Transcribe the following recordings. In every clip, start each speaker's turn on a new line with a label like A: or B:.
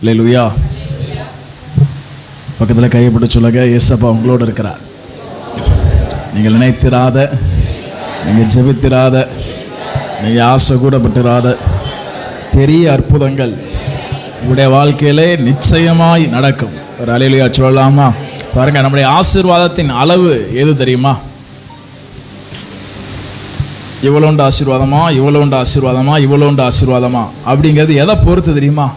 A: அல்லேலூயா. பக்கத்தில் கையப்பட்டு சொல்லுங்க, ஏசப்பா உங்களோடு இருக்கிறார். நீங்கள் நினைத்திராத, நீங்கள் ஜெபித்திராத, நீங்கள் ஆசை கூட பட்டிராத பெரிய அற்புதங்கள் உங்களுடைய வாழ்க்கையிலே நிச்சயமாய் நடக்கும். ஒரு அல்லேலூயா சொல்லலாமா? பாருங்க, நம்முடைய ஆசீர்வாதத்தின் அளவு எது தெரியுமா? இவ்வளோண்டு ஆசீர்வாதமா, இவ்வளோண்டு ஆசீர்வாதமா, இவ்வளோண்டு ஆசீர்வாதமா அப்படிங்கிறது எதை பொறுத்து தெரியுமா?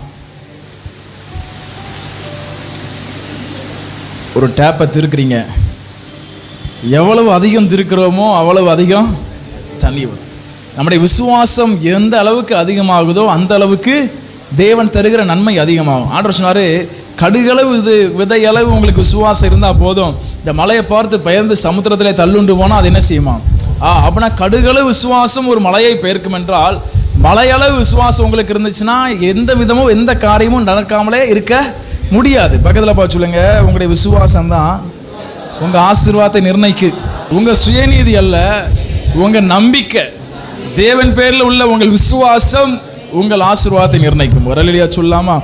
A: ஒரு டேப்பை திருக்குறீங்க, எவ்வளவு அதிகம் திருக்கிறோமோ அவ்வளவு அதிகம் தண்ணி வரும். நம்முடைய விசுவாசம் எந்த அளவுக்கு அதிகமாகுதோ அந்த அளவுக்கு தேவன் தருகிற நன்மை அதிகமாகும். ஆண்டவர் சொன்னார், கடுகளவு இது விதையளவு உங்களுக்கு விசுவாசம் இருந்தால் போதும், இந்த மலையை பார்த்து பெயர்ந்து சமுத்திரத்திலே தள்ளுண்டு போனால் அது என்ன செய்யுமா? அப்படின்னா கடுகளவு விசுவாசம் ஒரு மலையை பெயர்க்கும் என்றால், மலையளவு விசுவாசம் உங்களுக்கு இருந்துச்சுன்னா எந்த விதமும் எந்த காரியமும் நடக்காமலே இருக்க முடியாது. பக்கத்தில் பார்த்து சொல்லுங்க, உங்களுடைய விசுவாசம் தான் உங்கள் ஆசீர்வாதத்தை நிர்ணயிக்கு. உங்கள் சுயநீதி அல்ல, உங்கள் நம்பிக்கை, தேவன் பேரில் உள்ள உங்கள் விசுவாசம் உங்கள் ஆசீர்வாதத்தை நிர்ணயிக்கும். ஒரு அல்லேலூயா சொல்லாமா?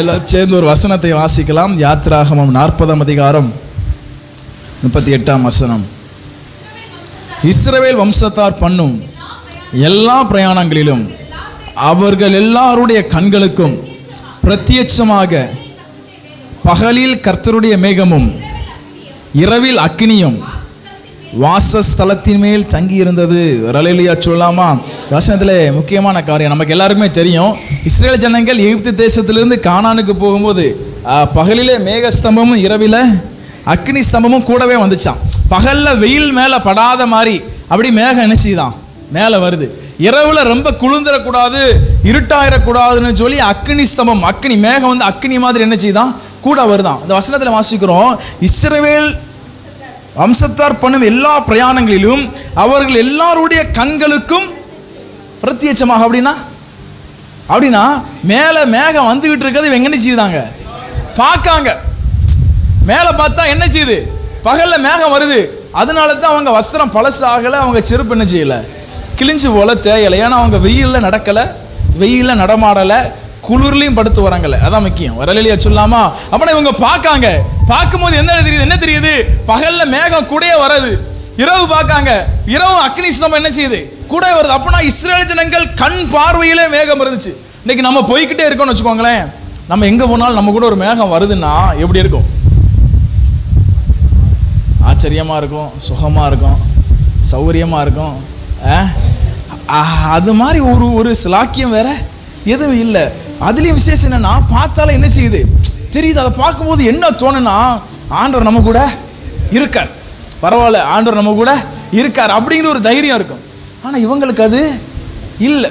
A: எல்லாம் சேர்ந்து ஒரு வசனத்தை வாசிக்கலாம். யாத்திராகமம் 40ஆம் அதிகாரம் 38ஆம் வசனம். இஸ்ரவேல் வம்சத்தார் பண்ணும் எல்லா பிரயாணங்களிலும் அவர்கள் எல்லாருடைய கண்களுக்கும் பிரத்யட்சமாக பகலில் கர்த்தருடைய மேகமும் இரவில் அக்கினியும் வாசஸ்தலத்தின் மேல் தங்கி இருந்தது. அல்லேலூயா சொல்லாமா? வசனத்தில் முக்கியமான காரியம் நமக்கு எல்லாருக்குமே தெரியும். இஸ்ரேல் ஜனங்கள் எகிப்து தேசத்திலிருந்து கானானுக்கு போகும்போது பகலிலே மேக ஸ்தம்பமும் இரவில் அக்னி ஸ்தம்பமும் கூடவே வந்துச்சான். பகலில் வெயில் மேலே படாத மாதிரி அப்படி மேகம் நினைச்சுதான் மேலே வருது. இரவுல ரொம்ப குளிர்ந்துடக்கூடாது, இருட்டாயிடக்கூடாதுன்னு சொல்லி அக்னி ஸ்தம்பம், அக்னி மேகம் வந்து அக்னி மாதிரி என்ன செய்தான் கூட வருதான். இந்த வசனத்தில் வாசிக்கிறோம், இஸ்ரவேல் வம்சத்தார் பண்ணும் எல்லா பிரயாணங்களிலும் அவர்கள் எல்லாருடைய கண்களுக்கும் பிரத்யட்சமாக. அப்படின்னா மேலே மேகம் வந்துகிட்டு இருக்கிறது இவங்க என்ன செய்தாங்க? பார்க்காங்க. மேலே பார்த்தா என்ன செய்யுது? பகல்ல மேகம் வருது. அதனால தான் அவங்க வஸ்திரம் பழசு ஆகலை, அவங்க செருப்பு என்ன செய்யலை, கிழிஞ்சு போல தேயலை. ஏன்னா அவங்க வெயிலில் நடக்கலை, வெயிலில் நடமாடலை, குளிர்லையும் படுத்து வராங்கல்ல. அதான் முக்கியம். ஒரு அல்லேலூயா சொல்லாமா? அப்படின்னா இவங்க பார்க்காங்க. பார்க்கும்போது என்ன தெரியுது? பகல்ல மேகம் கூடயே வருது. இரவு பார்க்காங்க, இரவு அக்னி ஸ்தம்பம் என்ன செய்யுது? கூட வருது. அப்படின்னா இஸ்ரேல் ஜனங்கள் கண் பார்வையிலே மேகம் இருந்துச்சு. இன்னைக்கு நம்ம போய்கிட்டே இருக்கோம்னு வச்சுக்கோங்களேன், நம்ம எங்கே போனாலும் நம்ம கூட ஒரு மேகம் வருதுன்னா எப்படி இருக்கும்? ஆச்சரியமாக இருக்கும், சுகமாக இருக்கும், சௌகரியமாக இருக்கும். அது மாதிரி ஒரு சிலாக்கியம் வேற எதுவும் இல்லை. அதுலேயும் விசேஷம் என்னன்னா, பார்த்தாலும் என்ன செய்யுது தெரியுது. அதை பார்க்கும்போது என்ன தோணுன்னா, ஆண்டவர் நம்ம கூட இருக்கார், பரவாயில்ல ஆண்டவர் நம்ம கூட இருக்கார் அப்படிங்கிற ஒரு தைரியம் இருக்கும். ஆனால் இவங்களுக்கு அது இல்லை.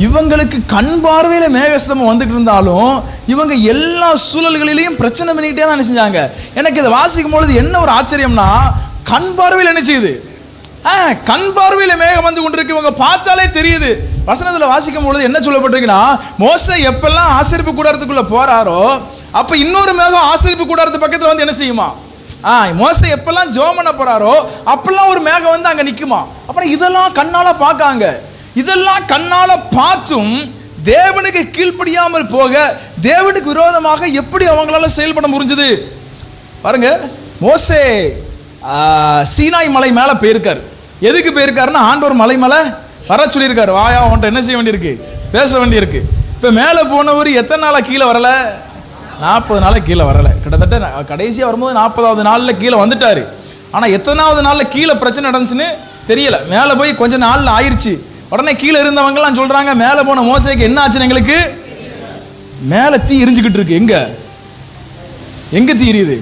A: இவங்களுக்கு கண் பார்வையில் மேகஸ்தம்பம் வந்துட்டு இருந்தாலும் இவங்க எல்லா சூழல்களிலையும் பிரச்சனை பண்ணிக்கிட்டே தான் என்ன செஞ்சாங்க. எனக்கு இதை வாசிக்கும் பொழுது என்ன ஒரு ஆச்சரியம்னா, கண் பார்வையில் என்ன செய்யுது? கண் பார்வையில் மேகம் வந்து கொண்டிருக்கு. இவங்க பார்த்தாலே தெரியுது. வசனத்தில் வாசிக்கும் பொழுது என்ன சொல்லப்பட்டிருக்குன்னா, மோசே எப்பெல்லாம் ஆசரிப்பு கூடாரத்துக்குள்ள போறாரோ அப்ப இன்னொரு மேகம் ஆசரிப்பு கூடாரத்து பக்கத்தில் வந்து என்ன செய்யுமா? மோசே எப்பெல்லாம் ஜெபம் பண்ண போறாரோ அப்பெல்லாம் ஒரு மேகம் வந்து அங்க நிக்குமா. அப்புறம் இதெல்லாம் கண்ணால பார்க்காங்க. இதெல்லாம் கண்ணால பார்த்தும் தேவனுக்கு கீழ்ப்படியாமல் போக, தேவனுக்கு விரோதமாக எப்படி அவங்களால செயல்பட முடிஞ்சது பாருங்க. மோசே சீனாய் மலை மேல போயிருக்காரு. எதுக்கு போயிருக்காருன்னா, ஆண்டவர் மலை மேல வர சொல்லியிருக்காரு. வாயா, அவன்கிட்ட என்ன செய்ய வேண்டியிருக்கு? பேச வேண்டியிருக்கு. இப்போ மேலே போனவர் எத்தனை நாளாக கீழே வரலை? 40 நாளாக கீழே வரலை. கிட்டத்தட்ட கடைசியாக வரும்போது 40ஆவது நாளில் கீழே வந்துட்டார். ஆனால் எத்தனாவது நாளில் கீழே பிரச்சனை நடந்துச்சுன்னு தெரியலை. மேலே போய் கொஞ்சம் நாளில் ஆயிடுச்சு. உடனே கீழே இருந்தவங்கலாம் சொல்கிறாங்க, மேலே போன மோசேக்கு என்ன ஆச்சுன்னு எங்களுக்கு மேலே தீ எரிஞ்சுக்கிட்டு இருக்கு. எங்கே தீ எரியுது?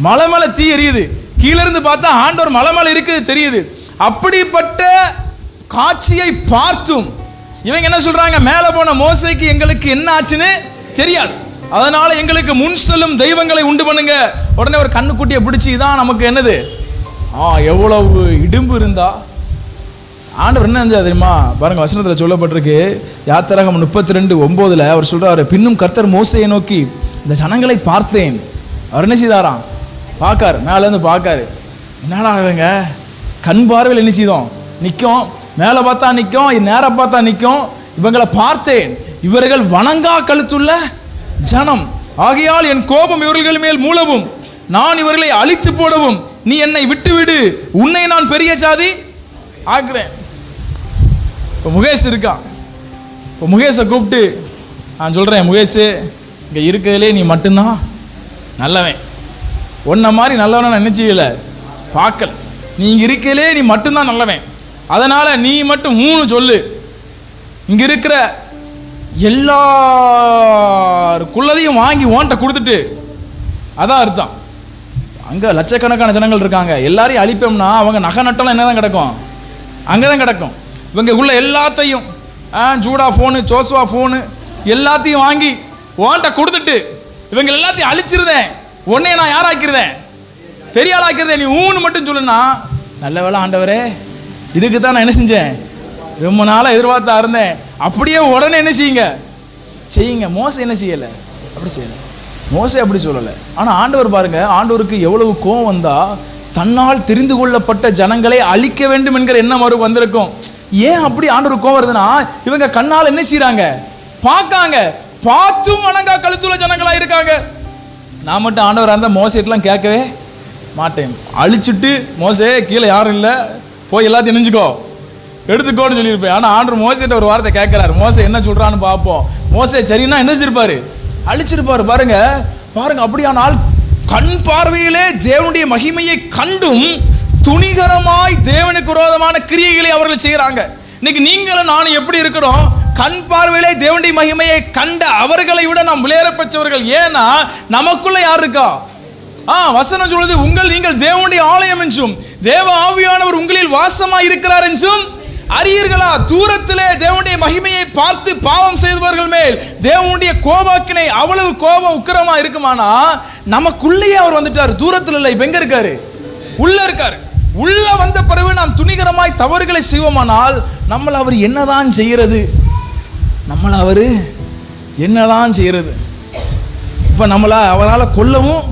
A: மலை மேலே தீ எரியுது. கீழே இருந்து பார்த்தா ஆண்டவர் மலை மேலே இருக்குது தெரியுது. அப்படிப்பட்ட காட்சியை பார்த்தும் இவங்க என்ன சொல்றாங்க? மேலே போன மோசேக்கு எங்களுக்கு என்ன ஆச்சுன்னு தெரியாது, அதனால எங்களுக்கு முன் செல்லும் தெய்வங்களை உண்டு பண்ணுங்க. உடனே ஒரு கண்ணுக்குட்டியை பிடிச்சி, இதான் நமக்கு என்னது? எவ்வளவு இடும்பு இருந்தா ஆண்டவர் என்ன செஞ்சா தெரியுமா? பாருங்க, வசனத்தில் சொல்லப்பட்டிருக்கு. யாத்திராகமம் 32:9 அவர் சொல்றாரு, பின்னும் கர்த்தர் மோசேயை நோக்கி, இந்த ஜனங்களை பார்த்தேன். அவர் என்ன செய்தாராம்? பார்க்காரு, மேலேருந்து பார்க்காரு. என்னடா இவங்க கண் பார்வையில் என்ன செய்தோம்? நிற்கும், மேலே பார்த்தா நிற்கும், நேராக பார்த்தா நிற்கும். இவங்களை பார்த்தேன், இவர்கள் வணங்கா கழுத்துள்ள ஜனம், ஆகையால் என் கோபம் இவர்கள் மேல் மூளவும் நான் இவர்களை அழித்து போடவும் நீ என்னை விட்டுவிடு, உன்னை நான் பெரிய ஜாதி ஆக்குறேன். இப்போ முகேஷ் இருக்கான். இப்போ முகேஷை கூப்பிட்டு நான் சொல்கிறேன், முகேஷ் இங்கே இருக்கிறதுலே நீ மட்டும்தான் நல்லவன், ஒன்றை மாதிரி நல்லவன நினச்சிக்கல பார்க்கல, நீ இங்கே இருக்கிறதுலே நீ மட்டும்தான் நல்லவன், அதனால் நீ மட்டும் 3 சொல்லு, இங்கே இருக்கிற எல்லாருக்குள்ளதையும் வாங்கி ஓன்ட்ட கொடுத்துட்டு, அதான் அர்த்தம். அங்கே லட்சக்கணக்கான ஜனங்கள் இருக்காங்க, எல்லாரையும் அழிப்போம்னா அவங்க நகை நட்டெல்லாம் என்ன தான் கிடக்கும், அங்கே தான் கிடக்கும். இவங்க உள்ள எல்லாத்தையும் ஜூடா ஃபோனு, ஜோஸ்வா ஃபோனு எல்லாத்தையும் வாங்கி ஓன்ட்ட கொடுத்துட்டு இவங்க எல்லாத்தையும் அழிச்சிருந்தேன், உன்னைய நான் யாராக்கிறதேன், பெரிய ஆளாக்கிறதே, நீ ஊன்னு மட்டும் சொல்லுன்னா, நல்ல வேளை ஆண்டவரே, இதுக்கு தான் நான் என்ன செஞ்சேன், ரொம்ப நாளாக எதிர்பார்த்தா இருந்தேன், அப்படியே உடனே என்ன செய்யுங்க. மோசே என்ன செய்யலை, அப்படி செய்யலை, மோசே அப்படி சொல்லலை. ஆனால் ஆண்டவர் பாருங்க, ஆண்டவருக்கு எவ்வளவு கோவம் வந்தா தன்னால் தெரிந்து கொள்ளப்பட்ட ஜனங்களை அழிக்க வேண்டும் என்கிற எண்ணம் அவருக்கு வந்திருக்கும். ஏன் அப்படி ஆண்டவர் கோவம் வருதுன்னா, இவங்க கண்ணால் என்ன செய்யறாங்க, பார்க்காங்க, பார்த்தும் வணங்கா கழுத்துள்ள ஜனங்களா இருக்காங்க. நான் மட்டும் ஆண்டவர் அந்த மோசைட்டெல்லாம் கேட்கவே மாட்டேன், அழிச்சுட்டு மோசே கீழே யாரும் இல்லை, போய் எல்லாத்தையும் நெஞ்சுக்கோ எடுத்துக்கோன்னு சொல்லியிருப்பேன். ஆனால் ஆண்டவர் மோசைட்ட ஒரு வார்த்தை கேட்கிறாரு, மோசே என்ன சொல்றான்னு பார்ப்போம். மோசே சரின்னா என்ன செஞ்சிருப்பாரு, அழிச்சிருப்பாரு. பாருங்க பாருங்க, அப்படியானால் கண் பார்வையிலே தேவனுடைய மகிமையை கண்டும் துணிகரமாய் தேவனுக்கு விரோதமான கிரியைகளை அவர்கள் செய்கிறாங்க. இன்னைக்கு நீங்களும் நானும் எப்படி இருக்கிறோம், கண் பார்வையிலே தேவனுடைய மகிமையை கண்ட அவர்களை விட நாம் விளையாட பெற்றவர்கள். ஏன்னா நமக்குள்ள யார் இருக்கா, வசனம் சொல்லுது, நீங்கள் தேவனுடைய ஆலயம் என்றும் தேவ ஆவியானவர் உங்களில் வாசமாய் இருக்கிறார் என்றும் அறியீர்களா. தூரத்திலே தேவனுடைய மகிமையை பார்த்து பாவம் செய்தவர்கள் மேல் தேவனுடைய கோபாக்கினை அவ்வளவு கோபம் உக்கிரமா இருக்குமானா, நமக்குள்ளேயே அவர் வந்துட்டார், தூரத்தில் இல்லை, இப்ப எங்க இருக்காரு, உள்ள இருக்காரு. உள்ள வந்த பிறகு நாம் துணிகரமாய் தவறுகளை செய்வோமானால் நம்மள அவர் என்னதான் செய்யறது, இப்ப நம்மள அவரால் கொல்லவும்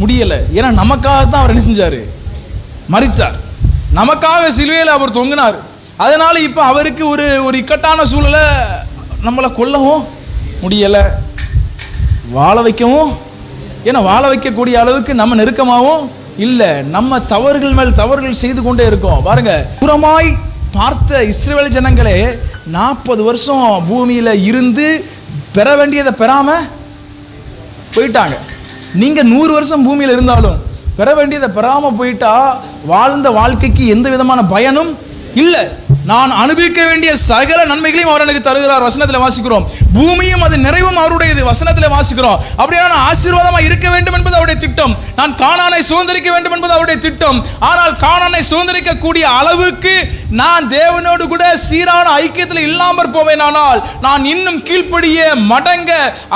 A: முடியல. ஏன்னா நமக்காக தான் அவர் என்ன செஞ்சாரு, மரித்தார், நமக்காக சிலுவையில் அவர் தொங்கினார். அதனால இப்ப அவருக்கு ஒரு இக்கட்டான சூழலை நம்மளை கொல்லவும் முடியல, வாழ வைக்கவும், ஏன்னா வாழ வைக்கக்கூடிய அளவுக்கு நம்ம நெருக்கமாகவும் இல்லை, நம்ம தவறுகள் மேல் தவறுகள் செய்து கொண்டே இருக்கோம். பாருங்க, தூரமாய் பார்த்த இஸ்ரவேல் ஜனங்களே 40 வருஷம் பூமியில இருந்து பெற வேண்டியதை பெறாம போயிட்டாங்க. நீங்க 100 வருஷம் பூமியில இருந்தாலும் பெற வேண்டியதை பெறாம போயிட்டா வாழ்ந்த வாழ்க்கைக்கு எந்த விதமான பயனும் இல்லை. நான் அனுபவிக்க வேண்டிய சகல நன்மைகளையும் அவர் எனக்கு தருகிறார், வசனத்தில் வாசிக்கிறோம். பூமியும் அது நிறைவும் அவருடையது, வசனத்தில் வாசிக்கிறோம். அப்படியே நான் ஆசீர்வாதமா இருக்க வேண்டும் என்பது அவருடைய திட்டம், நான் கானானை சுதந்திரிக்க வேண்டும் என்பது அவருடைய திட்டம். ஆனால் கானானை சுதந்திரிக்க கூடிய அளவுக்கு நான் தேவனோடு கூட சீரான ஐக்கியத்தில் இல்லாமற் போவேனானால், நான் இன்னும் கீழ்ப்படிய மடங்க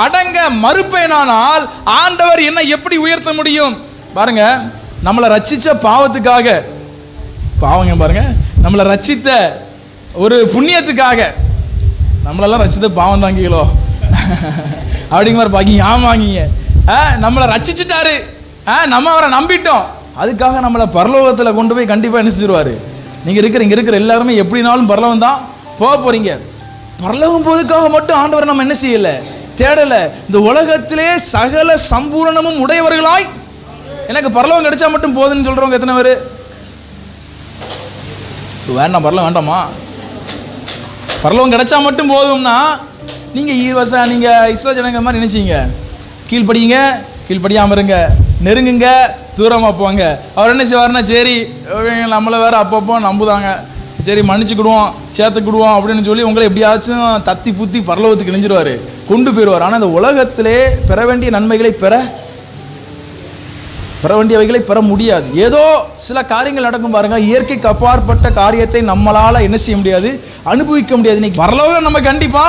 A: அடங்க மறுப்பேனானால் ஆண்டவர் என்னை எப்படி உயர்த்த முடியும்? பாருங்க, நம்மளை ரட்சிச்ச பாவத்துக்காக, பாவங்க பாருங்க, நம்மளை ரட்சித்த ஒரு புண்ணியத்துக்காக, நம்மளெல்லாம் ரட்சித்த பாவம் தாங்கிங்களோ அப்படிங்கிற மாதிரி பாக்கிங்க, ஆமாங்கிங்க, நம்மளை ரட்சிச்சுட்டாரு, நம்ம அவரை நம்பிட்டோம், அதுக்காக நம்மளை பரலோகத்தில் கொண்டு போய் கண்டிப்பாக என்ன செஞ்சிருவாரு. இங்கே இருக்கிற எல்லாருமே எப்படினாலும் பரலோகம் தான் போக போறீங்க. பரலோகம் போதுக்காக மட்டும் ஆண்டவரை நம்ம என்ன செய்யலை, தேடலை. இந்த உலகத்திலே சகல சம்பூரணமும் உடையவர்களாய் எனக்கு பரலோகம் கிடைச்சா மட்டும் போதுன்னு சொல்றவங்க எத்தனை பேர்? வேண்டாம், பரலோகம் வேண்டாமா, பரலோகம் கிடைச்சா மட்டும் போதும்னா நீங்கள் இஸ்ரவேல் ஜனங்க மாதிரி நினைச்சீங்க, கீழ்ப்படியாமல் இருங்க, நெருங்குங்க, தூரமாக போங்க. அவர் என்ன செய்வார்னா, சரி நம்மளை வேற அப்பப்போ நம்புதாங்க, சரி மன்னிச்சுக்கிடுவோம், சேர்த்துக்கிடுவோம் அப்படின்னு சொல்லி உங்களை எப்படியாச்சும் தத்தி புத்தி பரலோகத்துக்கு நெஞ்சிருவார், கொண்டு போயிடுவார். ஆனால் இந்த உலகத்திலே பெற வேண்டிய நன்மைகளை பெற வேண்டியவைகளை பெற முடியாது. ஏதோ சில காரியங்கள் நடக்கும் பாருங்க, இயற்கைக்கு அப்பாற்பட்ட காரியத்தை நம்மளால என்ன செய்ய முடியாது, அனுபவிக்க முடியாது. இன்னைக்கு பரலோகம் நம்ம கண்டிப்பா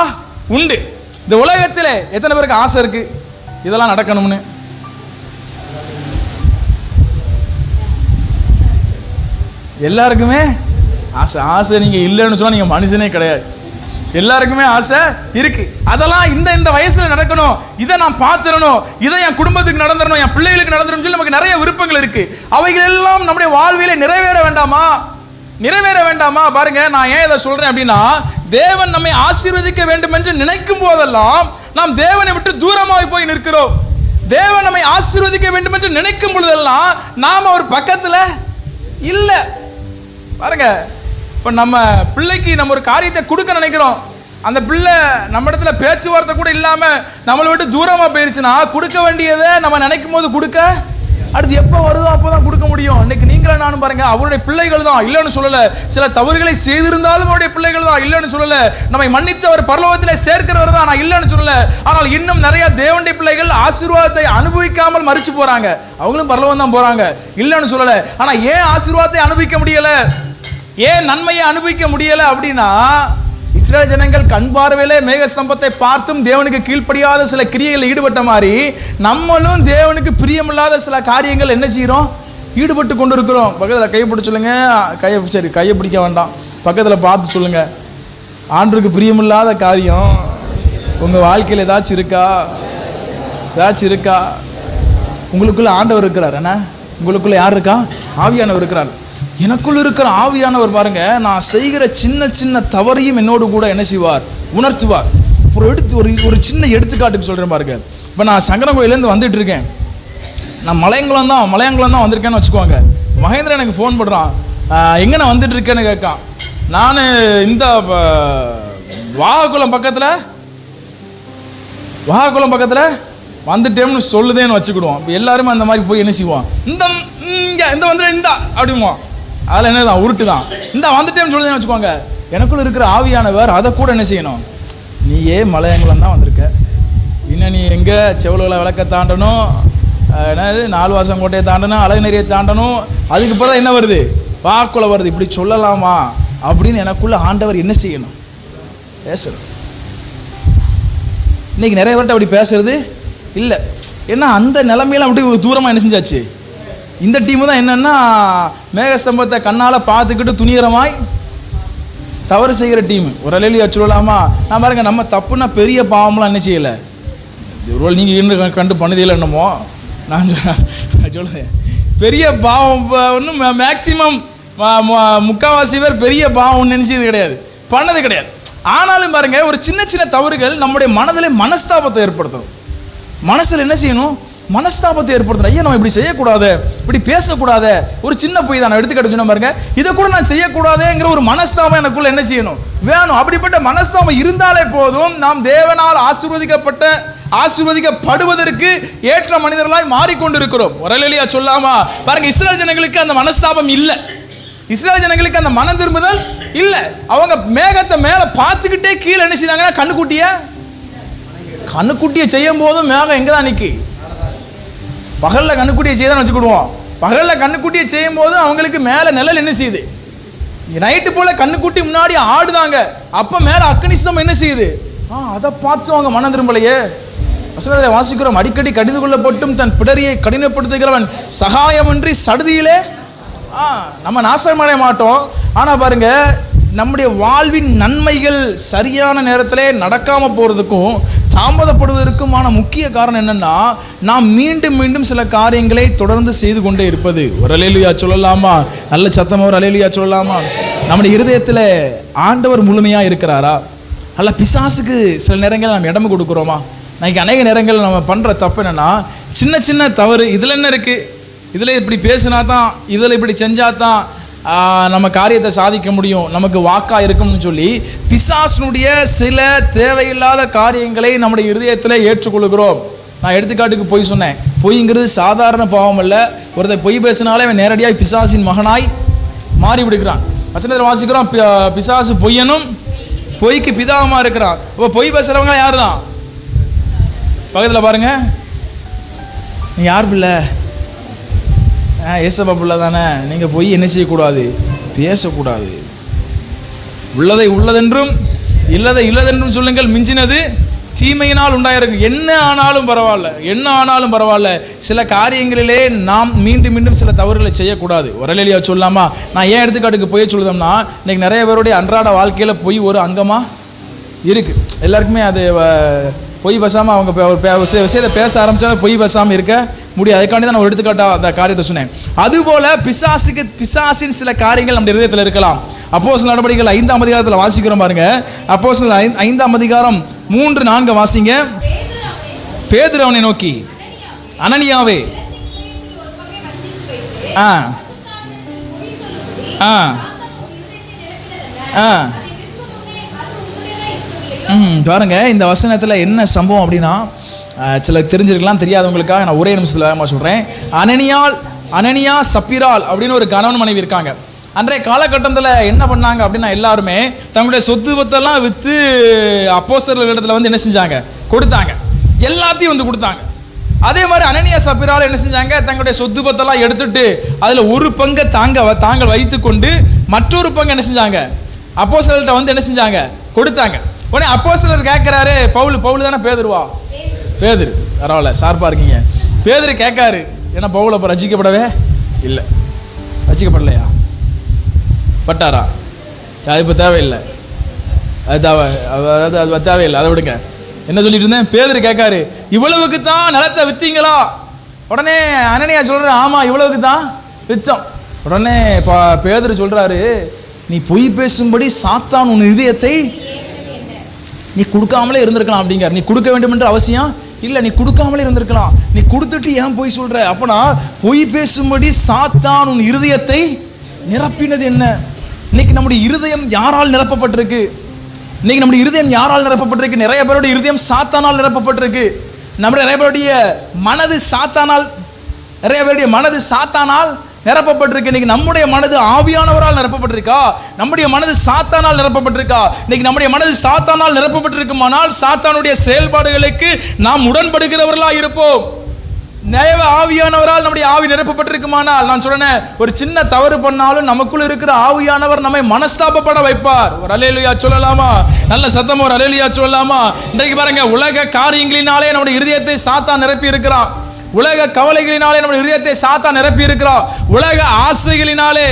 A: உண்டு. இந்த உலகத்தில் எத்தனை பேருக்கு ஆசை இருக்கு இதெல்லாம் நடக்கணும்னு? எல்லாருக்குமே ஆசை நீங்க இல்லைன்னு சொன்னா நீங்க மனுஷனே கிடையாது. எல்லாருக்குமே ஆசை இருக்கு. அதெல்லாம் இந்த வயசுல நடக்கணும், இதை நான் பார்த்துடணும், இதை என் குடும்பத்துக்கு நடந்துடணும், என் பிள்ளைகளுக்கு நடந்துடணும் சொல்லி நமக்கு நிறைய விருப்பங்கள் இருக்கு. அவைகள் எல்லாம் நம்முடைய வாழ்விலே நிறைவேற வேண்டாமா? நிறைவேற வேண்டாமா? பாருங்க, நான் ஏன் இதை சொல்றேன் அப்படின்னா, தேவன் நம்மை ஆசீர்வதிக்க வேண்டும் என்று நினைக்கும் போதெல்லாம் நாம் தேவனை விட்டு தூரமாய் போய் நிற்கிறோம். தேவன் நம்மை ஆசீர்வதிக்க வேண்டும் என்று நினைக்கும் பொழுதெல்லாம் நாம் அவர் பக்கத்துல இல்ல. பாருங்க, இப்ப நம்ம பிள்ளைக்கு நம்ம ஒரு காரியத்தை கொடுக்க நினைக்கிறோம், அந்த பிள்ளை நம்ம இடத்துல பேச்சுவார்த்தை கூட இல்லாம நம்மளை விட்டு தூரமா போயிருச்சுன்னா, கொடுக்க வேண்டியதை நம்ம நினைக்கும் போது கொடுக்க, அடுத்து எப்போ வருதோ அப்போதான் கொடுக்க முடியும். இன்னைக்கு நீங்களே நானும் பாருங்க, அவருடைய பிள்ளைகள் தான், இல்லைன்னு சொல்லல. சில தவறுகளை செய்திருந்தாலும் அவருடைய பிள்ளைகள் தான், இல்லைன்னு சொல்லல. நம்மை மன்னித்தவர் பரலோகத்திலே சேர்க்கிறவர் தான், நான் இல்லைன்னு சொல்லல. ஆனால் இன்னும் நிறைய தேவனுடைய பிள்ளைகள் ஆசீர்வாதத்தை அனுபவிக்காமல் மறிச்சு போறாங்க. அவங்களும் பரலோகம் தான் போறாங்க, இல்லைன்னு சொல்லல. ஆனா ஏன் ஆசீர்வாதத்தை அனுபவிக்க முடியல, ஏன் நன்மையை அனுபவிக்க முடியல அப்படின்னா, இஸ்ரேல் ஜனங்கள் கண் பார்வையிலே மேகஸ்தம்பத்தை பார்த்தும் தேவனுக்கு கீழ்ப்படியாத சில கிரியைகள் ஈடுபட்ட மாதிரி நம்மளும் தேவனுக்கு பிரியமில்லாத சில காரியங்கள் என்ன செய்கிறோம், ஈடுபட்டு கொண்டு இருக்கிறோம். பக்கத்தில் கையை பிடிச்சி சொல்லுங்க, கையை பிடிக்க வேண்டாம், பக்கத்தில் பார்த்து சொல்லுங்க, ஆண்டவருக்கு பிரியமில்லாத காரியம் உங்கள் வாழ்க்கையில் ஏதாச்சும் இருக்கா? ஏதாச்சும் இருக்கா? உங்களுக்குள்ள ஆண்டவர் இருக்கிறார், என்ன உங்களுக்குள்ள யார் இருக்கா? ஆவியானவர் இருக்கிறார். எனக்குள்ள இருக்கிற ஆவியானவர் பாருங்க, நான் செய்கிற சின்ன சின்ன தவறையும் என்னோடு கூட என்ன செய்வார், உணர்த்துவார். ஒரு சின்ன எடுத்துக்காட்டுக்கு சொல்கிறேன் பாருங்க. இப்போ நான் சங்கரங்கோயிலேருந்து வந்துட்டு இருக்கேன், நான் மலையங்குளம் தான் வந்திருக்கேன்னு வச்சுக்கோங்க. மகேந்திரன் எனக்கு ஃபோன் பண்ணுறான், எங்கே நான் வந்துட்டு இருக்கேன்னு கேட்கான். நான் இந்த வாகக்குளம் பக்கத்தில் வந்துட்டேன்னு சொல்லுதேன்னு வச்சுக்கிடுவோம். இப்போ எல்லாருமே அந்த மாதிரி போய் என்ன செய்வோம், இந்த வந்துடு இந்தா அப்படிங்குவோம். அதில் என்ன தான் உருட்டு தான், இந்த வந்துட்டேன்னு சொல்லுதேன்னு வச்சுக்கோங்க. எனக்குள்ள இருக்கிற ஆவியானவர் அதை கூட என்ன செய்யணும், நீயே மலையங்குளம் தான் வந்திருக்க, இன்னும் நீ எங்கே செவலுகளை விளக்க தாண்டணும், என்னது 4 வாசம் கோட்டையை தாண்டணும், அழகுநெறியை தாண்டணும், அதுக்கு பிறகு என்ன வருது, வாக்குள்ள வருது. இப்படி சொல்லலாமா அப்படின்னு எனக்குள்ள ஆண்டவர் என்ன செய்யணும், பேசணும். இன்னைக்கு நிறைய பேர்ட்ட அப்படி பேசுறது இல்லை. ஏன்னா அந்த நிலைமையில அப்படி தூரமாக என்ன செஞ்சாச்சு. இந்த டீமு தான் என்னன்னா, மேகஸ்தம்பத்தை கண்ணால் பார்த்துக்கிட்டு துணிகரமாய் தவறு செய்கிற டீமு. ஒரு அலையிலேயே சொல்லலாமா? நான் பாருங்க, நம்ம தப்புன்னா பெரிய பாவம்லாம் என்ன செய்யலை. ஒரு நீங்கள் இன்னும் கண்டு பண்ணதில்லை என்னமோ, நான் சொல்லுவேன் பெரிய பாவம் ஒன்றும் மேக்சிமம் முக்கால்வாசி பேர் பெரிய பாவம் நினைச்சது கிடையாது, பண்ணது கிடையாது. ஆனாலும் பாருங்க, ஒரு சின்ன சின்ன தவறுகள் நம்முடைய மனதில் மனஸ்தாபத்தை ஏற்படுத்தும். மனசில் என்ன செய்யணும், மனஸ்தாபத்தை ஏற்படுத்தும். ஐயா நம்ம இப்படி செய்யக்கூடாது, இப்படி பேசக்கூடாது, ஒரு சின்ன பொய் தான் நான் எடுத்துக்கிட்டு சொன்ன பாருங்க, இதை கூட நான் செய்யக்கூடாதுங்கிற ஒரு மனஸ்தாபம் எனக்குள்ள என்ன செய்யணும், வேணும். அப்படிப்பட்ட மனஸ்தாபம் இருந்தாலே போதும், நாம் தேவனால் ஆசீர்வதிக்கப்படுவதற்கு ஏற்ற மனிதர்களாய் மாறிக்கொண்டிருக்கிறோம். ஒரேலியா சொல்லாமா? பாருங்க, இஸ்ரேல் ஜனங்களுக்கு அந்த மனஸ்தாபம் இல்லை, இஸ்ரேல் ஜனங்களுக்கு அந்த மனம் திரும்புதல் இல்லை. அவங்க மேகத்தை மேலே பார்த்துக்கிட்டே கீழே என்ன செய்தாங்கன்னா, கண்ணுக்குட்டியை செய்யும் போதும் மேகம் எங்கே தான் நிற்கி. பகலில் கண்ணுக்குட்டியை செய்தான் வச்சுக்கிடுவோம், பகலில் கண்ணுக்குட்டியை செய்யும் போது அவங்களுக்கு மேலே நிழல் என்ன செய்யுது, நைட்டு போல் கண்ணுக்குட்டி முன்னாடி ஆடுதாங்க, அப்போ மேலே அக்னிஸ்தம் என்ன செய்யுது, அதை பார்த்து அவங்க மனம் திரும்பலையே. வசனத்தில் வாசிக்கிறோம், அடிக்கடி கடிந்து கொள்ளப்பட்டும் தன் பிடரியை கடினப்படுத்துகிறவன் சகாயமின்றி சடுதியிலே. நம்ம நாசமடைய மாட்டோம். ஆனால் பாருங்க, நம்முடைய வாழ்வின் நன்மைகள் சரியான நேரத்திலே நடக்காமல் போகிறதுக்கும் தாமதப்படுவதற்குமான முக்கிய காரணம் என்னன்னா, நாம் மீண்டும் மீண்டும் சில காரியங்களை தொடர்ந்து செய்து கொண்டே இருப்பது. ஒரு அல்லேலூயா சொல்லலாமா? நல்ல சத்தமாக ஒரு அல்லேலூயா சொல்லலாமா? நம்முடைய இருதயத்தில் ஆண்டவர் முழுமையாக இருக்கிறாரா? அல்ல பிசாசுக்கு சில நேரங்கள் நம்ம இடம் கொடுக்குறோமா? இன்னைக்கு அநேக நேரங்கள் நம்ம பண்ணுற தப்பு என்னென்னா, சின்ன சின்ன தவறு, இதில் என்ன இருக்குது, இதில் இப்படி பேசினா தான், இதில் இப்படி செஞ்சால் தான் நம்ம காரியத்தை சாதிக்க முடியும், நமக்கு வாக்காக இருக்கும்னு சொல்லி பிசாசுனுடைய சில தேவையில்லாத காரியங்களை நம்முடைய இருதயத்தில் ஏற்றுக்கொள்கிறோம். நான் எடுத்துக்காட்டுக்கு பொய் சொன்னேன். பொய்ங்கிறது சாதாரண பாவம் அல்ல. ஒருத்தர் பொய் பேசினாலே அவன் நேரடியாக பிசாசின் மகனாய் மாறி விடுகிறான். வசனத்தில் வாசிக்கிறோம், பிசாசு பொய்யனும் பொய்க்கு பிதாவமா இருக்கிறான். இப்போ பொய் பேசுகிறவங்க யார் தான்? பக்கத்தில் பாருங்க, நீ யார் பிள்ளை? ஏசப்பா பிள்ளை தானே. நீங்கள் பொய் என்ன செய்யக்கூடாது, பேசக்கூடாது. உள்ளதை உள்ளதென்றும் இல்லதை இல்லதென்றும் சொல்லுங்கள், மிஞ்சினது தீமையினால் உண்டாயிருக்கு. என்ன ஆனாலும் பரவாயில்ல, சில காரியங்களிலே நாம் மீண்டும் மீண்டும் சில தவறுகளை செய்யக்கூடாது. ஒரேலியா சொல்லாமா? நான் ஏன் எடுத்துக்காட்டுக்கு பொய் சொல்லுதோம்னா, இன்னைக்கு நிறைய பேருடைய அன்றாட வாழ்க்கையில் பொய் ஒரு அங்கமாக இருக்குது. எல்லாருக்குமே அது பொய் பேசாமல் அவங்க விஷயத்தை பேச ஆரம்பித்தாலும் பொய் பேசாமல் இருக்க முடியாது. அதுக்காண்டி தான் நான் ஒரு எடுத்துக்காட்டாக அந்த காரியத்தை சொன்னேன். அதுபோல் பிசாசின் சில காரியங்கள் நம்ம இதயத்தில் இருக்கலாம். அப்போஸ்தலர் நடவடிக்கைகள் 5ஆம் அதிகாரத்தில் வாசிக்கிறோம் பாருங்க. அப்போஸ்தலர் 5ஆம் அதிகாரம் 3-4 வாசிங்க. பேதுரு அவனை நோக்கி, அனனியாவே, பாருங்க இந்த வசனத்தில் என்ன சம்பவம் அப்படின்னா, சில தெரிஞ்சிருக்கலாம், தெரியாதவங்களுக்காக நான் ஒரே நிமிஷத்தில் சொல்கிறேன். அனனியா சப்பிரால் அப்படின்னு ஒரு கணவன் மனைவி இருக்காங்க. அன்றைய காலகட்டத்தில் என்ன பண்ணாங்க அப்படின்னா, எல்லாருமே தங்களுடைய சொத்து பத்தெல்லாம் விற்று அப்போஸ்தலர் இடத்துல வந்து என்ன செஞ்சாங்க, கொடுத்தாங்க. எல்லாத்தையும் வந்து கொடுத்தாங்க. அதே மாதிரி அனனியா சப்பிரால் என்ன செஞ்சாங்க, தங்களுடைய சொத்து பத்தெல்லாம் எடுத்துட்டு அதில் ஒரு பங்கை தாங்கள் வைத்து கொண்டு மற்றொரு பங்கு என்ன செஞ்சாங்க, அப்போஸ்தலர்கிட்ட வந்து என்ன செஞ்சாங்க, கொடுத்தாங்க. உடனே அப்போஸ்தலர் கேட்குறாரு, பவுல் தானே பேதுருவா, பேதுரு பரவாயில்ல ஷார்ப்பாக இருக்கீங்க. பேதுரு கேட்காரு, ஏன்னா பவுல் அப்போ ரசிக்கப்படவே இல்லை, ரசிக்கப்படலையா, பட்டாரா, அது இப்போ தேவையில்லை, அது தேவையில்லை, அதை விடுங்க. என்ன சொல்லிட்டு இருந்தேன், பேதுரு கேட்காரு, இவ்வளவுக்கு தான் நிலத்தை விற்றீங்களா? உடனே அனனியா சொல்கிறார், ஆமாம் இவ்வளவுக்கு தான் விற்றோம். உடனே பேதுரு சொல்கிறாரு, நீ பொய் பேசும்படி சாத்தான் உன் இதயத்தை நீ கொடுக்காமலே இருந்திருக்கலாம் அப்படிங்கிறார். நீ கொடுக்க வேண்டும் என்ற அவசியம் இல்லை, நீ கொடுக்காமலே இருந்திருக்கலாம், நீ கொடுத்துட்டு ஏன் பொய் சொல்கிற? அப்போனா பொய் பேசும்படி சாத்தான் உன் இருதயத்தை நிரப்பினது என்ன? இன்னைக்கு நம்முடைய இருதயம் யாரால் நிரப்பப்பட்டிருக்கு? இன்னைக்கு நம்முடைய இருதயம் யாரால் நிரப்பப்பட்டிருக்கு? நிறைய பேருடைய இருதயம் சாத்தானால் நிரப்பப்பட்டிருக்கு. நம்முடைய நிறைய பேருடைய மனது சாத்தானால் நிரப்பப்பட்டிருக்கு. இன்னைக்கு நம்முடைய மனது ஆவியானவரால் நிரப்பப்பட்டிருக்கா? நம்முடைய மனது சாத்தானால் நிரப்பப்பட்டிருக்கா? இன்னைக்கு நம்முடைய மனது சாத்தானால் நிரப்பப்பட்டிருக்குமானால் சாத்தானுடைய செயல்பாடுகளுக்கு நாம் உடன்படுகிறவர்களாக இருப்போம். தேவ ஆவியானவரால் நம்முடைய ஆவி நிரப்பப்பட்டிருக்குமானால், நான் சொன்னேன், ஒரு சின்ன தவறு பண்ணாலும் நமக்குள்ள இருக்கிற ஆவியானவர் நம்மை மனஸ்தாபப்பட வைப்பார். ஒரு அல்லேலூயா சொல்லலாமா? நல்ல சத்தம் ஒரு அல்லேலூயா சொல்லலாமா? இன்றைக்கு பாருங்க, உலக காரியங்களினாலே நம்முடைய இருதயத்தை சாத்தான் நிரப்பி இருக்கிறான். உலக கவலைகளினாலே நம்முடைய இதயத்தை சாத்தான் நிரப்பி இருக்கிறான். உலக ஆசைகளினாலே,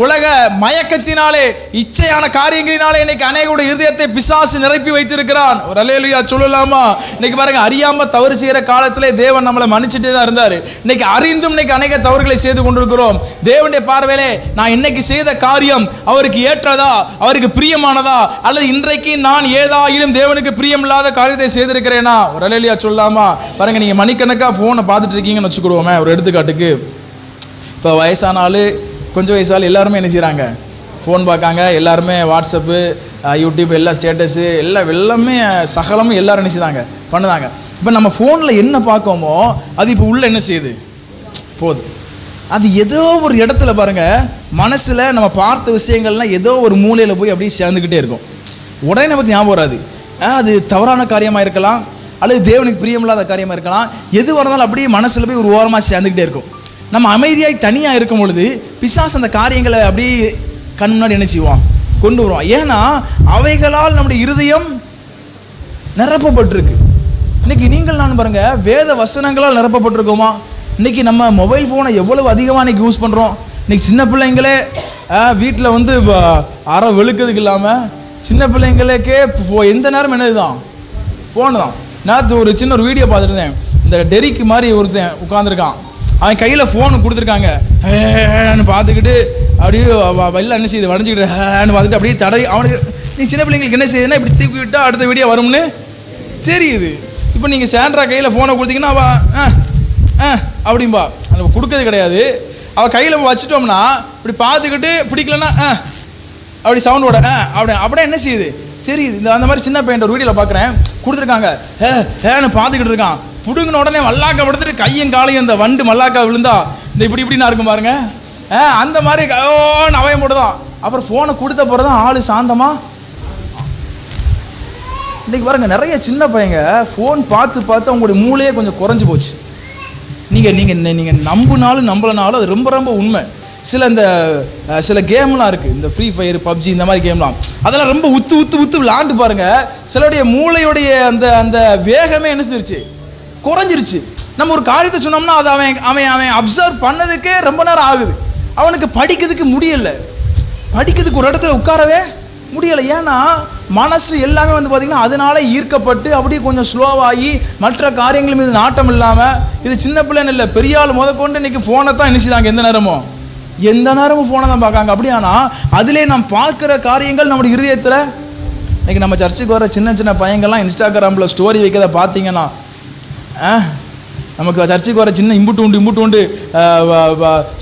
A: உலக மயக்கத்தினாலே, இச்சையான காரியங்களினாலே இன்னைக்கு அநேகருடைய இதயத்தை பிசாசு நிரப்பி வைத்திருக்கிறான். ஒரு அல்லேலூயா சொல்லலாமா? இன்னைக்கு பாருங்க, அறியாம தவறு செய்கிற காலத்திலே தேவன் நம்மளை மன்னிச்சுட்டே தான் இருந்தார். இன்னைக்கு அறிந்தும் இன்னைக்கு அநேக தவறுகளை செய்து கொண்டிருக்கிறோம். தேவனுடைய பார்வையிலே நான் இன்னைக்கு செய்த காரியம் அவருக்கு ஏற்றதா, அவருக்கு பிரியமானதா, அல்லது இன்றைக்கு நான் ஏதாயிலும் தேவனுக்கு பிரியமில்லாத காரியத்தை செய்திருக்கிறேனா? ஒரு அல்லேலூயா சொல்லலாமா? பாருங்க, நீங்க மணிக்கணக்காக போனை பார்த்துட்டு இருக்கீங்கன்னு வச்சுக்கிடுவோமே. ஒரு எடுத்துக்காட்டுக்கு, இப்போ வயசானாலும் கொஞ்சம் வயசாலும் எல்லாருமே என்ன செய்கிறாங்க, ஃபோன் பார்க்காங்க. எல்லாருமே வாட்ஸ்அப்பு, யூடியூப், எல்லா ஸ்டேட்டஸு எல்லாமே சகலமும் எல்லாரும் என்ன செய்தாங்க, பண்ணுதாங்க. இப்போ நம்ம ஃபோனில் என்ன பார்க்கோமோ அது இப்போ உள்ள என்ன செய்யுது, போகுது. அது ஏதோ ஒரு இடத்துல பாருங்கள், மனசில் நம்ம பார்த்த விஷயங்கள்லாம் ஏதோ ஒரு மூலையில் போய் அப்படியே சேர்ந்துக்கிட்டே இருக்கும். உடனே நமக்கு ஞாபகம் வராது. அது தவறான காரியமாக இருக்கலாம், அல்லது தேவனுக்கு பிரியமில்லாத காரியமாக இருக்கலாம். எது வரதாலும் அப்படியே மனசில் போய் ஒரு ஓரமாக சேர்ந்துக்கிட்டே இருக்கும். நம்ம அமைதியாய் தனியாக இருக்கும் பொழுது பிசாசு அந்த காரியங்களை அப்படியே கண் முன்னாடி என்ன செய்வான், கொண்டு வருவான். ஏன்னா அவைகளால் நம்முடைய இருதயம் நிரப்பப்பட்டிருக்கு. இன்னைக்கு நீங்கள் நான் பாருங்க, வேத வசனங்களால் நிரப்பப்பட்டிருக்கோமா? இன்னைக்கு நம்ம மொபைல் ஃபோனை எவ்வளவு அதிகமாக இன்னைக்கு யூஸ் பண்ணுறோம். இன்னைக்கு சின்ன பிள்ளைங்களே வீட்டில் வந்து அரை வெளுக்கிறதுக்கு இல்லாமல் சின்ன பிள்ளைங்களுக்கே எந்த நேரம் என்னதுதான், ஃபோனு தான். நேற்று ஒரு சின்ன ஒரு வீடியோ பார்த்துருந்தேன். இந்த டெரிக்கு மாதிரி ஒருத்தன் உட்காந்துருக்கான், அவன் கையில் ஃபோனு கொடுத்துருக்காங்க. பார்த்துக்கிட்டு அப்படியே வெளில என்ன செய்யுது, வளைஞ்சிக்கிட்டு பார்த்துட்டு அப்படியே தடவி, அவனுக்கு நீ சின்ன பிள்ளைங்களுக்கு என்ன செய்யுதுன்னா இப்படி தூக்கி விட்டால் அடுத்த வீடியோ வரும்னு தெரியுது. இப்போ நீங்கள் சாண்ட்ரா கையில் ஃபோனை கொடுத்தீங்கன்னா அவள் அப்படிம்பா, நம்ம கொடுக்கறது கிடையாது. அவள் கையில் வச்சுட்டோம்னா இப்படி பார்த்துக்கிட்டு பிடிக்கலன்னா அப்படி சவுண்டோட அப்படியே என்ன செய்யுது தெரியுது. இந்த அந்த மாதிரி சின்ன பையன் ஒரு வீடியோவில் பார்க்குறேன், கொடுத்துருக்காங்க, பார்த்துக்கிட்டு இருக்கான். பிடுங்கின உடனே மல்லாக்கா படுத்துட்டு கையும் காலையும் இந்த வண்டு மல்லாக்கா விழுந்தா இந்த இப்படின்னா இருக்கும் பாருங்க, அந்த மாதிரி நவயம் போட்டுதான். அப்புறம் ஃபோனை கொடுத்த பிறகு தான் ஆள் சாந்தமா. இன்னைக்கு பாருங்க, நிறைய சின்ன பையங்க ஃபோன் பார்த்து அவங்களுடைய மூளையே கொஞ்சம் குறைஞ்சி போச்சு. நீங்கள் நம்பினாலும் நம்பலனாலும் அது ரொம்ப ரொம்ப உண்மை. சில கேம்லாம் இருக்குது, இந்த ஃப்ரீ ஃபயர், பப்ஜி, இந்த மாதிரி கேம்லாம், அதெல்லாம் ரொம்ப உத்து விளாண்டு பாருங்கள். சிலருடைய மூளையுடைய அந்த வேகமே என்ன செஞ்சிருச்சு, குறைஞ்சிருச்சு. நம்ம ஒரு காரியத்தை சொன்னோம்னா அதை அவன் அப்சர்வ் பண்ணதுக்கே ரொம்ப நேரம் ஆகுது. அவனுக்கு படிக்கிறதுக்கு முடியல, படிக்கிறதுக்கு ஒரு இடத்துல உட்காரவே முடியலை. ஏன்னா மனசு எல்லாமே வந்து பார்த்திங்கன்னா அதனால ஈர்க்கப்பட்டு அப்படியே கொஞ்சம் ஸ்லோவாகி மற்ற காரியங்கள் மீது நாட்டம் இல்லாமல், இது சின்ன பிள்ளைன்னு இல்லை, பெரிய ஆள் முதற்கொண்டு இன்றைக்கி ஃபோனை தான் நினைச்சுதாங்க, எந்த நேரமும் ஃபோனை தான் பார்க்காங்க. அப்படியானா அதிலே நாம் பார்க்குற காரியங்கள் நம்முடைய இருதயத்தில், இன்றைக்கி நம்ம சர்ச்சுக்கு வர சின்ன சின்ன பையங்கள்லாம் இன்ஸ்டாகிராமில் ஸ்டோரி வைக்கிறத பார்த்தீங்கன்னா, நமக்கு சர்ச்சுக்கு வர சின்ன இம்புட்டு உண்டு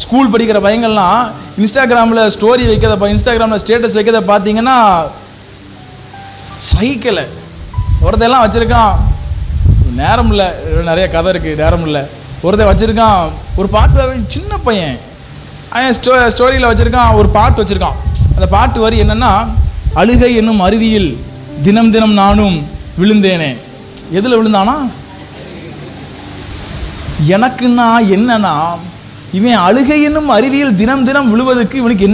A: ஸ்கூல் படிக்கிற பையங்கள்லாம் இன்ஸ்டாகிராமில் ஸ்டோரி வைக்கிறத, இன்ஸ்டாகிராமில் ஸ்டேட்டஸ் வைக்கிறத பார்த்தீங்கன்னா சைக்கிளை ஒருத்தையெல்லாம் வச்சுருக்கான். நேரம் இல்லை, நிறைய கதை இருக்குது, நேரம் இல்லை. ஒருத்தன் வச்சுருக்கான் ஒரு பாட்டு, சின்ன பையன் அவன் ஸ்டோரியில் வச்சுருக்கான், ஒரு பாட்டு வச்சுருக்கான். அந்த பாட்டு வரி என்னென்னா, அழுகை என்னும் அருவியில் தினம் தினம் நானும் விழுந்தேனே. எதில் விழுந்தானா? எனக்குன்னா என்னன்னா, இவன் அழுகை என்னும் அருவியில் தினம் தினம் விழுவதுக்கு இவனுக்கு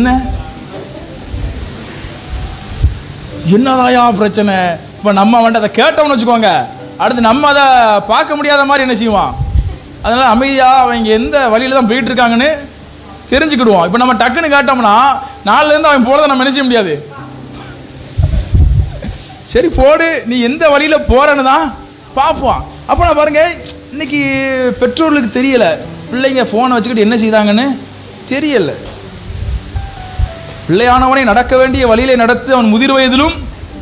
A: என்னதாயா பிரச்சனை? இப்போ நம்ம வந்து அதை கேட்டோம்னு வச்சுக்கோங்க, அடுத்து நம்ம அதை பார்க்க முடியாத மாதிரி என்ன செய்வான்? அதனால் அமைதியாக அவங்க எந்த வழியில் தான் போயிட்டு இருக்காங்கன்னு தெரிஞ்சுக்கிடுவோம். இப்போ நம்ம டக்குன்னு கேட்டோம்னா நாலுலேருந்து அவன் போகிறத நம்ம என்ன செய்ய முடியாது. சரி போடு, நீ எந்த வழியில் போகிறன்னு தான் பார்ப்போம். அப்போ நான் பாருங்கள், இன்றைக்கி பெற்றோர்களுக்கு தெரியலை, பிள்ளைங்க ஃபோனை வச்சுக்கிட்டு என்ன செய்தாங்கன்னு தெரியலை. பிள்ளையானவனை நடக்க வேண்டிய வழியிலே நடத்து, அவன் முதிர் வயதிலும்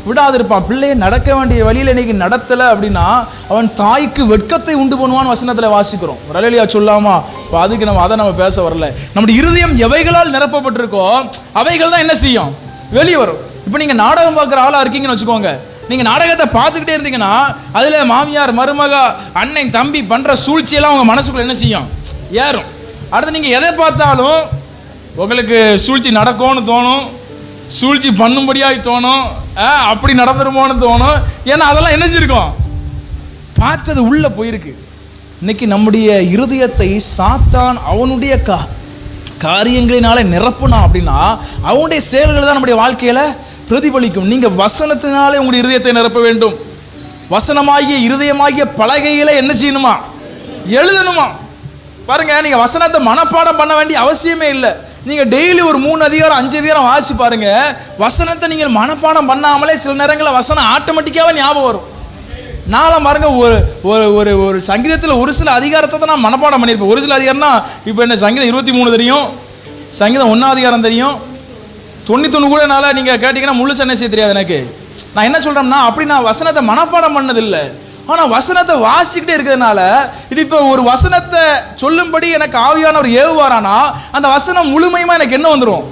A: விடாதிருப்பான். பிள்ளையை நடக்க வேண்டிய வழியில் இன்னைக்கு நடத்தலை அப்படின்னா அவன் தாய்க்கு வெட்கத்தை உண்டு பண்ணுவான்னு வசனத்தில் வாசிக்கிறோம். ரலேலியா சொல்லாமா? இப்போ அதுக்கு நம்ம பேச வரல. நம்முடைய இருதயம் எவைகளால் நிரப்பப்பட்டிருக்கோ அவைகள் தான் என்ன செய்யும்? வெளியே வரும். இப்போ நீங்கள் நாடகம் பார்க்குற ஆளாக இருக்கீங்கன்னு வச்சுக்கோங்க, நீங்கள் நாடகத்தை பார்த்துக்கிட்டே இருந்தீங்கன்னா அதில் மாமியார், மருமகா, அண்ணன், தம்பி பண்ணுற சூழ்ச்சியெல்லாம் உங்கள் மனசுக்குள்ள என்ன செய்யும்? ஏறும். அடுத்து நீங்கள் எதை பார்த்தாலும் உங்களுக்கு சூழ்ச்சி நடக்கும்னு தோணும், சூழ்ச்சி பண்ணும்படியாக தோணும், அப்படி நடந்துருமோன்னு தோணும். ஏன்னா அதெல்லாம் என்ன செஞ்சிருக்கோம்? பார்த்தது உள்ளே போயிருக்கு. இன்னைக்கு நம்முடைய இருதயத்தை சாத்தான் அவனுடைய காரியங்களினால நிரப்புனா அப்படின்னா அவனுடைய செயல்கள் தான் நம்முடைய வாழ்க்கையில் பிரதிபலிக்கும். நீங்கள் வசனத்தினாலே உங்களுடைய இருதயத்தை நிரப்ப வேண்டும். வசனமாகிய இருதயமாகிய பலகையில் என்ன செய்யணுமா? எழுதணுமா? பாருங்க, நீங்கள் வசனத்தை மனப்பாடம் பண்ண வேண்டிய அவசியமே இல்லை. நீங்கள் டெய்லி ஒரு 3 அதிகாரம் 5 அதிகாரம் வாசிச்சு பாருங்க. வசனத்தை நீங்கள் மனப்பாடம் பண்ணாமலே சில நேரங்களில் வசனம் ஆட்டோமேட்டிக்காகவே ஞாபகம் வரும். நானும் பாருங்க, ஒரு ஒரு சங்கீதத்தில் ஒரு சில அதிகாரத்தை தான் நான் மனப்பாடம் பண்ணியிருப்பேன். ஒரு சில அதிகாரம்னா இப்போ என்ன சங்கீதம் 23 தெரியும், சங்கீதம் 1 அதிகாரம் தெரியும், 91 கூட என்னால் நீங்கள் கேட்டிங்கன்னா முழு சன்னசிய தெரியாது எனக்கு. நான் என்ன சொல்கிறேன்னா, அப்படி நான் வசனத்தை மனப்பாடம் பண்ணதில்லை. ஆனால் வசனத்தை வாசிக்கிட்டே இருக்கிறதுனால இது இப்போ ஒரு வசனத்தை சொல்லும்படி எனக்கு ஆவியானவர் ஏவுவாரானா அந்த வசனம் முழுமையுமா எனக்கு என்ன வந்துடும்?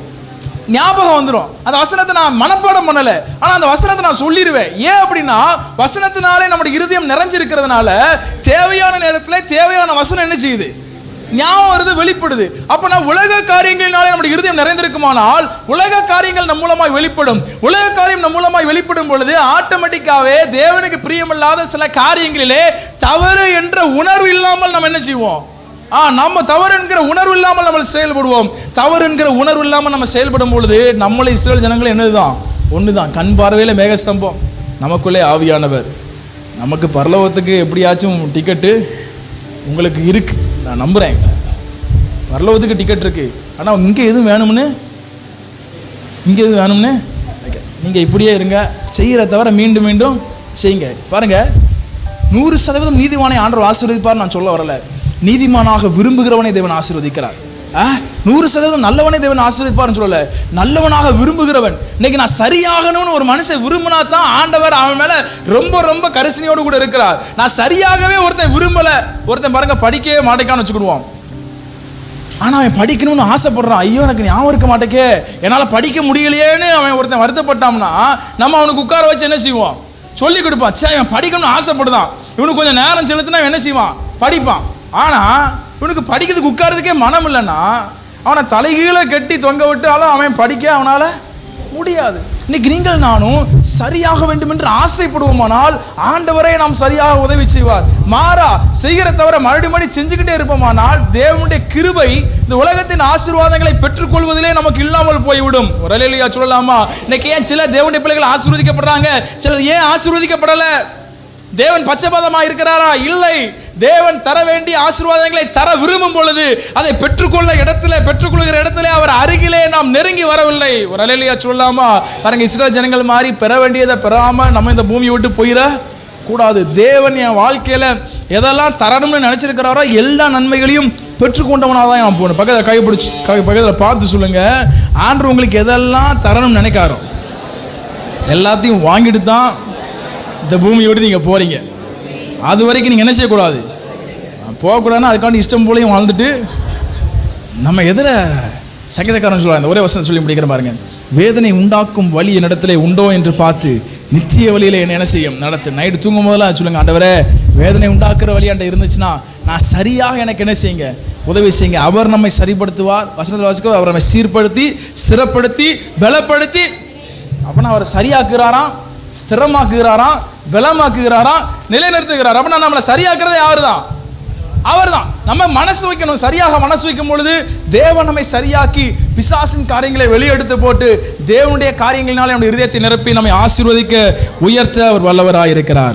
A: ஞாபகம் வந்துடும். அந்த வசனத்தை நான் மனப்பாடம் பண்ணலை, ஆனால் அந்த வசனத்தை நான் சொல்லிடுவேன். ஏன் அப்படின்னா வசனத்தினாலே நம்முடைய இருதயம் நிறைஞ்சிருக்கிறதுனால தேவையான நேரத்தில் தேவையான வசனம் என்ன செய்யுது? ஞாபகம் வருது, வெளிப்படுது. அப்போ நான் உலக காரியங்களினாலே நம்முடைய இருதயம் நிறைந்திருக்குமானால் உலக காரியங்கள் நம் மூலமாய் வெளிப்படும். உலக காரியம் நம் மூலமாய் வெளிப்படும் பொழுது ஆட்டோமேட்டிக்காவே தேவனுக்கு பிரியமில்லாத சில காரியங்களிலே தவறு என்ற உணர்வு இல்லாமல் நம்ம என்ன செய்வோம்? நம்ம தவறு என்கிற உணர்வு இல்லாமல் நம்ம செயல்படுவோம். தவறு என்கிற உணர்வு இல்லாமல் நம்ம செயல்படும் பொழுது நம்மளை இஸ்ரவேல் ஜனங்கள் என்னதுதான்? ஒண்ணுதான், கண் பார்வையில் மேகஸ்தம்பம், நமக்குள்ளே ஆவியானவர். நமக்கு பரலோகத்துக்கு எப்படியாச்சும் டிக்கெட்டு உங்களுக்கு இருக்கு, நான் நம்புறேன். பரலோகத்துக்கு டிக்கெட் இருக்கு. ஆனால் இங்கே எதுவும் வேணும்னு நீங்கள் இப்படியே இருங்க, செய்கிற தவிர மீண்டும் மீண்டும் செய்யுங்க. பாருங்க, 100% நீதிமானை ஆண்டவர் ஆசீர்வதிப்பார் நான் சொல்ல வரல. நீதிமானாக விரும்புகிறவனை தேவன் ஆசீர்வதிக்கிறார். 100% நல்லவனை தேவன் ஆசீர்வதிப்பார்னு சொல்லல, நல்லவனாக விரும்புகிறவன். இன்னைக்கு நான் சரியாகணும்னு ஒரு மனுஷன் விரும்பினா தான் ஆண்டவர் அவன் மேல ரொம்ப ரொம்ப கரிசனையோடு கூட இருக்கிறார். நான் சரியாகவே ஒருத்தன் விரும்பல, ஒருத்தன் பாருங்க படிக்கவே மாட்டேக்கான்னு வச்சுக்கிடுவான். ஆனால் அவன் படிக்கணும்னு ஆசைப்படுறான். ஐயோ எனக்கு ஞாபகம் இருக்க மாட்டேக்கே, என்னால் படிக்க முடியலையேன்னு அவன் ஒருத்தன் வருத்தப்பட்டான்னா நம்ம அவனுக்கு உட்கார வச்சு என்ன செய்வோம்? சொல்லி கொடுப்பான். சே, அவன் படிக்கணும்னு ஆசைப்படுதான், இவனுக்கு கொஞ்சம் நேரம் செலுத்தினா என்ன செய்வான்? படிப்பான். ஆனால் இவனுக்கு படிக்கிறதுக்கு உட்காரதுக்கே மனம் இல்லைன்னா அவனை தலைகீழே கட்டி தொங்க விட்டாலும் அவன் படிக்க அவனால் முடியாது. இன்னைக்கு நீங்கள் நானும் சரியாக வேண்டும் என்று ஆசைப்படுவோமானால் ஆண்டவரே நாம் சரியாக உதவி செய்வார். மாறா செய்கிற தவிர மறுபடியும் செஞ்சுக்கிட்டே இருப்போமானால் தேவனுடைய கிருபை இந்த உலகத்தின் ஆசீர்வாதங்களை பெற்றுக்கொள்வதிலே நமக்கு இல்லாமல் போய்விடும். ஒரு அல்லேலூயா சொல்லலாமா? இன்னைக்கு ஏன் சில தேவனுடைய பிள்ளைகள் ஆசீர்வதிக்கப்படுறாங்க, சிலர் ஏன் ஆசீர்வதிக்கப்படலை? தேவன் பட்சபாதமாக இருக்கிறாரா? இல்லை. தேவன் தர வேண்டிய ஆசீர்வாதங்களை தர விரும்பும் பொழுது அதை பெற்றுக்கொள்கிற இடத்துல அவர் அருகிலே நாம் நெருங்கி வரவில்லை. ஒரு அல்லேலூயா சொல்லாமா? பாருங்க, இஸ்ரவேல் ஜனங்கள் மாதிரி பெற வேண்டியதை பெறாம நம்ம இந்த பூமியை விட்டு போயிட கூடாது. தேவன் என் வாழ்க்கையில எதெல்லாம் தரணும்னு நினைச்சிருக்கிறாரோ எல்லா நன்மைகளையும் பெற்றுக்கொண்டவனாக தான் நான் போகணும். பக்கத்தில் பார்த்து சொல்லுங்க, ஆண்டவர் உங்களுக்கு எதெல்லாம் தரணும்னு நினைக்காரோ எல்லாத்தையும் வாங்கிட்டு தான் இந்த பூமியை விட்டு நீங்கள் போகிறீங்க. அது வரைக்கும் நீங்கள் என்ன செய்யக்கூடாது, போகக்கூடாதுன்னா அதுக்காண்டி இஷ்டம் போலையும் வாழ்ந்துட்டு நம்ம எதில் சங்கீதக்காரன் சொல்லுவாங்க, இந்த ஒரே வசனம் சொல்லி முடிக்கிற பாருங்க. வேதனை உண்டாக்கும் வழி என்னிடத்திலே உண்டோ என்று பார்த்து நித்திய வழியில் என்ன செய்யும் நடத்து. நைட்டு தூங்கும் போதெல்லாம் சொல்லுங்க, ஆண்டவரே வேதனை உண்டாக்குற வழி என்கிட்ட இருந்துச்சுன்னா நான் சரியாக எனக்கு என்ன செய்யுங்க, உதவி செய்யுங்க. அவர் நம்மை சரிப்படுத்துவார். வசனத்தில் வாசிக்க, அவர் நம்மை சீர்படுத்தி ஸ்திரப்படுத்தி பலப்படுத்தி, அப்படின்னா அவர் சரியாக்குறாராம், ஸ்திரமாக்குகிறாராம், பலமாக்குகிறாராம், நிலைநிறுத்துகிறார். அப்படின்னா நம்மளை சரியாக்குறதே அவர் தான். நம்ம மனசு வைக்கணும். சரியாக மனசு வைக்கும் பொழுது தேவன் நம்மை சரியாக்கி பிசாசின் காரியங்களை வெளியெடுத்து போட்டு தேவனுடைய காரியங்களினாலே நம்முடைய இருதயத்தை நிரப்பி நம்மை ஆசீர்வதிக்க உயர்த்த அவர் வல்லவராக இருக்கிறார்.